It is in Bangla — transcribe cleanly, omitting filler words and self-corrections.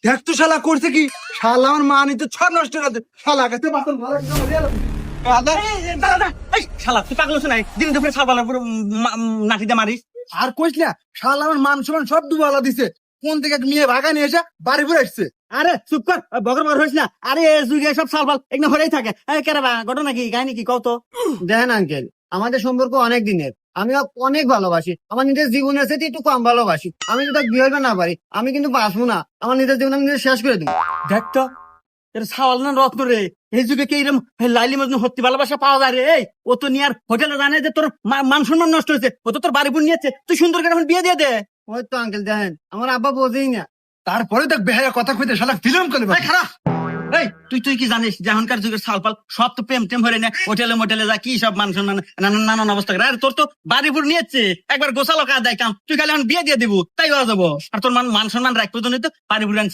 দেখ তো শালা করছে কি, শালা আমার মা নিতে ছড় নষ্ট করে দে। শালা কাছে বাসন ভালো শালা তুই পাগল হচ্ছে নাই, দিন দুপুরে সালবালার পুরো নাটিতে মারিস। আর কইস না, শালা আমার মান সম্মান সব ডুবালা দিছে। কোন থেকে এক মেয়ে ভাগা নিয়ে এসে বাড়ি ঘুরে আসছে। আরে চুপ কর, বগর বগর হইস না। আরে এ যুগে সব সালবাল একদম হরেই থাকে। কেরে বা ঘটনা কি, কাহিনী কি, কত? দেখেন আঙ্কেল, আমাদের সম্পর্ক অনেক দিনের, আমি ওকে অনেক ভালোবাসি। আমার নিজের জীবনের সাথে একটু কম ভালোবাসি। আমি যদি তাকে বিয়ে হইতে না পারি, আমি কিন্তু বাঁচবো না। আমার নিজের জীবন আমি নিজে শেষ করে দিব। দেখ তো, এর সাওয়াল না রত্ন রে। এই যুগে কি এরকম লাইলি মজনু সত্যি ভালোবাসা পাওয়া যায় রে? এই ও তো নিয়ার হোটেলে জানে যে তোর মান সম্মান নষ্ট হয়েছে, ও তো তোর বাড়ি বোন নিয়েছে। তুই সুন্দর করে এখন বিয়ে দিয়ে দে। ওই তো আঙ্কেল, দেখেন আমার আব্বা বোঝেই না। তারপরে দেখ বেহায়া কথা কইতে শালা ফিল্ম করে এই খারাপ। এই তুই কি জানিস যে এখনকার যুগের সালপাল সব তো প্রেম টেম হরে না, হোটেলে মোটেলে যা কি সব মান সম্মান নানান অবস্থা করে। আর তোর তো বাড়ি বোন নিয়েছে, একবার গোছালো কাজ দেয় কাম, তুই খালি এখন বিয়ে দিয়ে দিবি তাই হওয়া যাবো। আর তোর মান সম্মান রাখবো তো বাড়ি বোন আনছে।